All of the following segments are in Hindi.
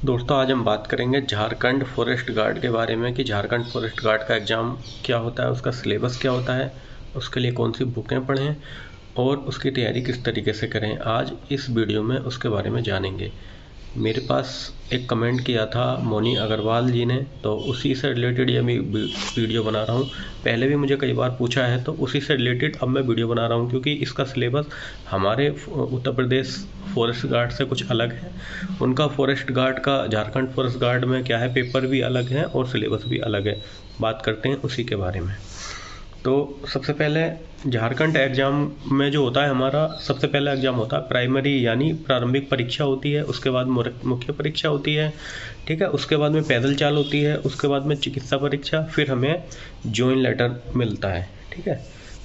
दोस्तों आज हम बात करेंगे झारखंड फॉरेस्ट गार्ड के बारे में कि झारखंड फॉरेस्ट गार्ड का एग्ज़ाम क्या होता है, उसका सिलेबस क्या होता है, उसके लिए कौन सी बुकें पढ़ें और उसकी तैयारी किस तरीके से करें। आज इस वीडियो में उसके बारे में जानेंगे। मेरे पास एक कमेंट किया था मोनी अग्रवाल जी ने, तो उसी से रिलेटेड ये मैं वीडियो बना रहा हूँ। पहले भी मुझे कई बार पूछा है, तो उसी से रिलेटेड अब मैं वीडियो बना रहा हूँ, क्योंकि इसका सिलेबस हमारे उत्तर प्रदेश फॉरेस्ट गार्ड से कुछ अलग है। उनका फॉरेस्ट गार्ड का झारखंड फॉरेस्ट गार्ड में क्या है, पेपर भी अलग है और सिलेबस भी अलग है। बात करते हैं उसी के बारे में। तो सबसे पहले झारखंड एग्ज़ाम में जो होता है हमारा, सबसे पहला एग्ज़ाम होता है प्राइमरी यानी प्रारंभिक परीक्षा होती है, उसके बाद मुख्य परीक्षा होती है, ठीक है। उसके बाद में पैदल चाल होती है, उसके बाद में चिकित्सा परीक्षा, फिर हमें जॉइन लेटर मिलता है, ठीक है।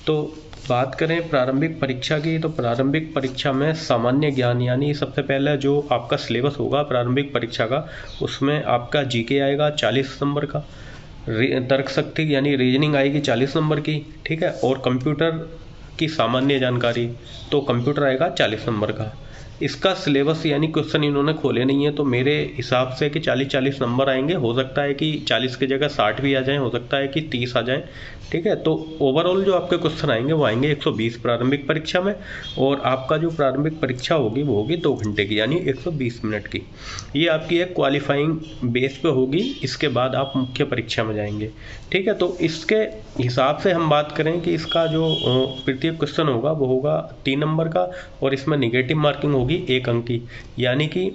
तो बात करें प्रारंभिक परीक्षा की, तो प्रारंभिक परीक्षा में सामान्य ज्ञान यानी सबसे पहले जो आपका सिलेबस होगा प्रारंभिक परीक्षा का, उसमें आपका जीके आएगा 40 नंबर का, तर्क शक्ति यानी रीजनिंग आएगी 40 नंबर की, ठीक है। और कंप्यूटर की सामान्य जानकारी, तो कंप्यूटर आएगा 40 नंबर का। इसका सिलेबस यानी क्वेश्चन इन्होंने खोले नहीं है, तो मेरे हिसाब से कि 40-40 नंबर आएंगे। हो सकता है कि 40 की जगह 60 भी आ जाएं, हो सकता है कि 30 आ जाएं, ठीक है। तो ओवरऑल जो आपके क्वेश्चन आएंगे वो आएंगे 120 प्रारंभिक परीक्षा में, और आपका जो प्रारंभिक परीक्षा होगी वो होगी 2 घंटे की यानी 120 मिनट की। ये आपकी एक क्वालिफाइंग बेस पे होगी, इसके बाद आप मुख्य परीक्षा में जाएंगे, ठीक है। तो इसके हिसाब से हम बात करें कि इसका जो प्रत्येक क्वेश्चन होगा वो होगा 3 नंबर का, और इसमें निगेटिव मार्किंग होगी 1 अंक की, यानी कि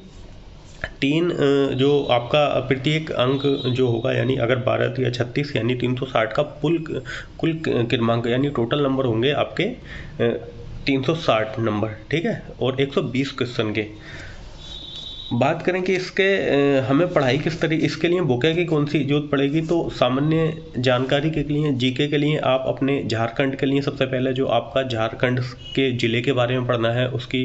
3 जो आपका प्रत्येक अंक जो होगा, यानी अगर 12 या 36 यानी 360 का कुल क्रमांक यानी टोटल नंबर होंगे आपके 360 नंबर, ठीक है। और 120 क्वेश्चन के बात करें कि इसके हमें पढ़ाई किस तरीके, इसके लिए बुकें की कौन सी जरूरत पड़ेगी। तो सामान्य जानकारी के लिए, जीके के लिए आप अपने झारखंड के लिए सबसे पहले जो आपका झारखंड के ज़िले के बारे में पढ़ना है, उसकी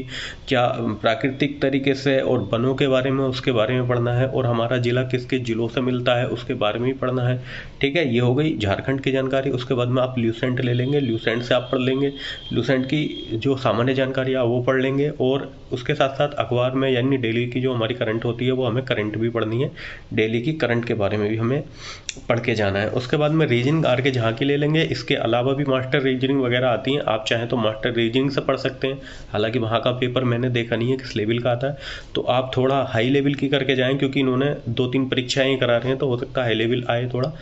क्या प्राकृतिक तरीके से और वनों के बारे में, उसके बारे में पढ़ना है, और हमारा ज़िला किसके ज़िलों से मिलता है उसके बारे में भी पढ़ना है, ठीक है। ये हो गई झारखंड की जानकारी। उसके बाद में आप ल्यूसेंट ले लेंगे, ल्यूसेंट से आप पढ़ लेंगे, ल्यूसेंट की जो सामान्य जानकारी है वो पढ़ लेंगे। और उसके साथ साथ अखबार में यानी डेली की जो हमारी करंट होती है वो हमें करंट भी पढ़नी है, डेली की करंट के बारे में भी हमें पढ़ के जाना है। उसके बाद में रीजनिंग आर के जहाँ की ले लेंगे। इसके अलावा भी मास्टर रीजनिंग वगैरह आती हैं, आप चाहें तो मास्टर रीजनिंग से पढ़ सकते हैं। हालांकि वहाँ का पेपर मैंने देखा नहीं है किस लेवल का आता है, तो आप थोड़ा हाई लेवल की करके जाएँ, क्योंकि इन्होंने 2-3 परीक्षाएँ करा रहे हैं, तो हो सकता है हाई लेवल आए थोड़ा।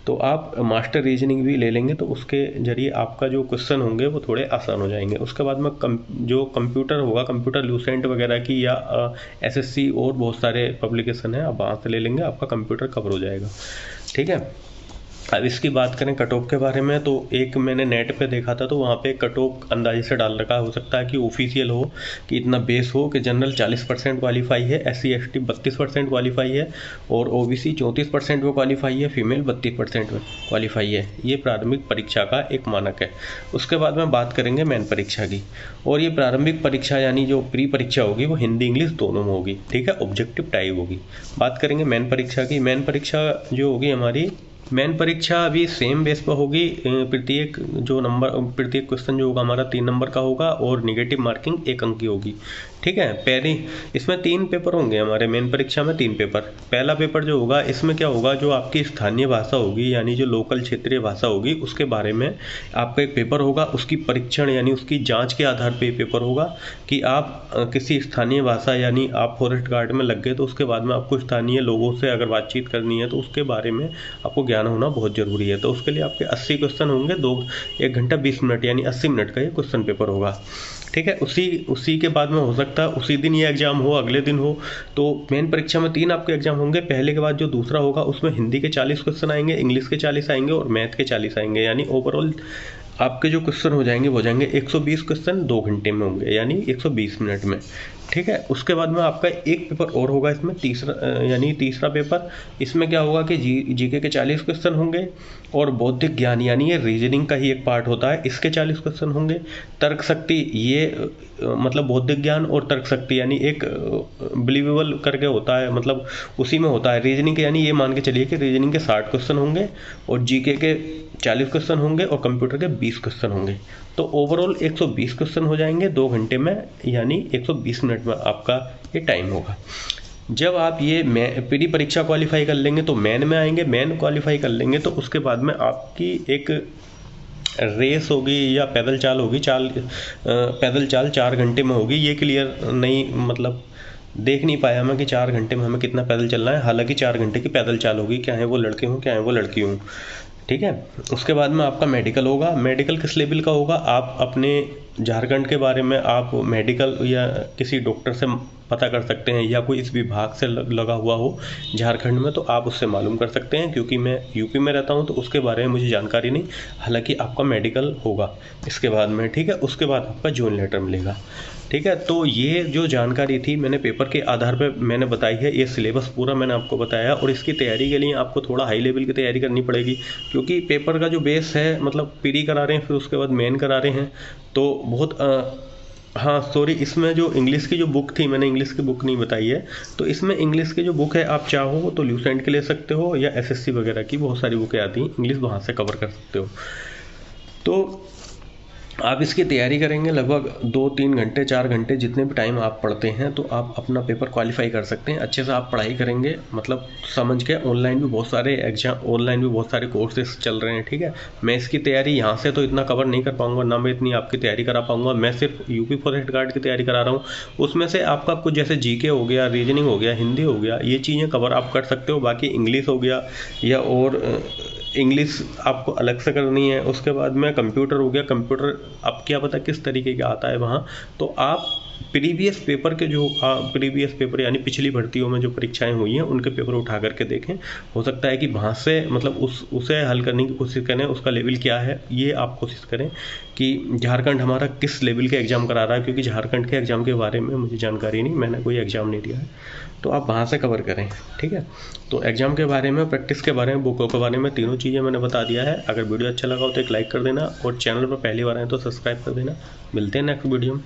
तो आप मास्टर रीजनिंग भी ले लेंगे, तो उसके जरिए आपका जो क्वेश्चन होंगे वो थोड़े आसान हो जाएंगे। उसके बाद में जो कंप्यूटर होगा, कंप्यूटर ल्यूसेंट वगैरह की या एसएससी और बहुत सारे पब्लिकेशन है, आप वहाँ से ले लेंगे, आपका कंप्यूटर कवर हो जाएगा, ठीक है। अब इसकी बात करें कट ऑफ के बारे में, तो एक मैंने नेट पे देखा था, तो वहाँ पे कट ऑफ अंदाजे से डाल रखा, हो सकता है कि ऑफिशियल हो कि इतना बेस हो कि जनरल 40% क्वालिफाई है, SC ST 32% क्वालिफाई है, और OBC 34% में क्वालिफाई है, फीमेल 32% में क्वालिफाई है। ये प्रारंभिक परीक्षा का एक मानक है। उसके बाद में बात करेंगे मेन परीक्षा की, और ये प्रारंभिक परीक्षा यानी जो प्री परीक्षा होगी वो हिंदी इंग्लिश दोनों में होगी, ठीक है, ऑब्जेक्टिव टाइप होगी। बात करेंगे मेन परीक्षा की। मेन परीक्षा जो होगी हमारी, मेन परीक्षा अभी सेम बेस पर होगी। प्रत्येक प्रत्येक क्वेश्चन जो होगा हमारा 3 नंबर का होगा, और निगेटिव मार्किंग 1 अंक की होगी, ठीक है। पहले इसमें 3 पेपर होंगे हमारे मेन परीक्षा में, 3 पेपर। पहला पेपर जो होगा इसमें क्या होगा, जो आपकी स्थानीय भाषा होगी यानी जो लोकल क्षेत्रीय भाषा होगी उसके बारे में आपका एक पेपर होगा। उसकी परीक्षण यानी उसकी जांच के आधार पे पेपर होगा कि आप किसी स्थानीय भाषा यानी आप फॉरेस्ट गार्ड में लग गए, तो उसके बाद में आपको स्थानीय लोगों से अगर बातचीत करनी है तो उसके बारे में आपको ज्ञान होना बहुत ज़रूरी है। तो उसके लिए आपके 80 क्वेश्चन होंगे, 1 घंटा 20 मिनट यानी 80 मिनट का ये क्वेश्चन पेपर होगा, ठीक है। उसी के बाद में हो सकता है उसी दिन ये एग्जाम हो, अगले दिन हो। तो मेन परीक्षा में 3 आपके एग्जाम होंगे। पहले के बाद जो दूसरा होगा उसमें हिंदी के 40 क्वेश्चन आएंगे, इंग्लिश के 40 आएंगे, और मैथ के 40 आएंगे, यानी ओवरऑल आपके जो क्वेश्चन हो जाएंगे वो हो जाएंगे 120 क्वेश्चन 2 घंटे में होंगे, यानी 120 मिनट में, ठीक है। उसके बाद में आपका एक पेपर और होगा इसमें, तीसरा पेपर। इसमें क्या होगा कि जीके के 40 क्वेश्चन होंगे, और बौद्धिक ज्ञान यानी ये रीजनिंग का ही एक पार्ट होता है, इसके 40 क्वेश्चन होंगे। तर्क शक्ति, ये मतलब बौद्धिक ज्ञान और तर्क शक्ति यानी एक बिलीवेबल करके होता है, मतलब उसी में होता है रीजनिंग के, यानी ये मान के चलिए कि रीजनिंग के 60 क्वेश्चन होंगे, और जीके के 40 क्वेश्चन होंगे, और कंप्यूटर के 20 क्वेश्चन होंगे। तो ओवरऑल 120 क्वेश्चन हो जाएंगे 2 घंटे में, यानी 120 मिनट में आपका ये टाइम होगा। जब आप ये प्री परीक्षा क्वालिफाई कर लेंगे तो मेन में आएंगे, मेन क्वालिफाई कर लेंगे तो उसके बाद में आपकी एक रेस होगी या पैदल चाल होगी, पैदल चाल 4 घंटे में होगी। ये क्लियर नहीं, मतलब देख नहीं पाया मैं कि 4 घंटे में हमें कितना पैदल चलना है। हालांकि 4 घंटे की पैदल चाल होगी, क्या है वो लड़के हों क्या है वो लड़की हों, ठीक है। उसके बाद में आपका मेडिकल होगा। मेडिकल किस लेवल का होगा, आप अपने झारखंड के बारे में आप मेडिकल या किसी डॉक्टर से पता कर सकते हैं, या कोई इस विभाग से लगा हुआ हो झारखंड में तो आप उससे मालूम कर सकते हैं, क्योंकि मैं यूपी में रहता हूं तो उसके बारे में मुझे जानकारी नहीं। हालांकि आपका मेडिकल होगा इसके बाद में, ठीक है। उसके बाद आपका जॉइन लेटर मिलेगा, ठीक है। तो ये जो जानकारी थी मैंने पेपर के आधार पर मैंने बताई है, ये सिलेबस पूरा मैंने आपको बताया। और इसकी तैयारी के लिए आपको थोड़ा हाई लेवल की तैयारी करनी पड़ेगी, क्योंकि पेपर का जो बेस है, मतलब प्री करा रहे हैं फिर उसके बाद मेन करा रहे हैं, तो बहुत हाँ सॉरी, इसमें जो इंग्लिश की जो बुक थी, मैंने इंग्लिश की बुक नहीं बताई है। तो इसमें इंग्लिश की जो बुक है आप चाहो तो ल्यूसेंट के ले सकते हो, या एसएससी वगैरह की बहुत सारी बुकें आती हैं इंग्लिश, वहाँ से कवर कर सकते हो। तो आप इसकी तैयारी करेंगे लगभग 2-3 घंटे 4 घंटे, जितने भी टाइम आप पढ़ते हैं तो आप अपना पेपर क्वालिफाई कर सकते हैं। अच्छे से आप पढ़ाई करेंगे, मतलब समझ के। ऑनलाइन भी बहुत सारे एग्जाम, ऑनलाइन भी बहुत सारे कोर्सेज चल रहे हैं, ठीक है। मैं इसकी तैयारी यहाँ से तो इतना कवर नहीं कर पाऊँगा, ना मैं इतनी आपकी तैयारी करा पाऊँगा। मैं सिर्फ यूपी फॉरेस्ट गार्ड की तैयारी करा रहा हूँ। उसमें से आपका कुछ जैसे जीके हो गया, रीजनिंग हो गया, हिंदी हो गया, ये चीज़ें कवर आप कर सकते हो। बाकी इंग्लिश हो गया, या और इंग्लिश आपको अलग से करनी है। उसके बाद में कंप्यूटर हो गया, कंप्यूटर आप क्या पता किस तरीके का आता है वहाँ, तो आप प्रीवियस पेपर के जो प्रीवियस पेपर यानी पिछली भर्तियों में जो परीक्षाएं हुई हैं उनके पेपर उठा करके देखें। हो सकता है कि वहाँ से मतलब उसे हल करने की कोशिश करें, उसका लेवल क्या है ये आप कोशिश करें कि झारखंड हमारा किस लेवल के एग्ज़ाम करा रहा है, क्योंकि झारखंड के एग्ज़ाम के बारे में मुझे जानकारी नहीं, मैंने कोई एग्ज़ाम नहीं दिया है। तो आप वहाँ से कवर करें, ठीक है। तो एग्ज़ाम के बारे में, प्रैक्टिस के बारे में, बुकों के बारे में, तीनों चीज़ें मैंने बता दिया है। अगर वीडियो अच्छा लगा हो तो एक लाइक कर देना, और चैनल पर पहली बार आए तो सब्सक्राइब कर देना। मिलते हैं नेक्स्ट वीडियो में।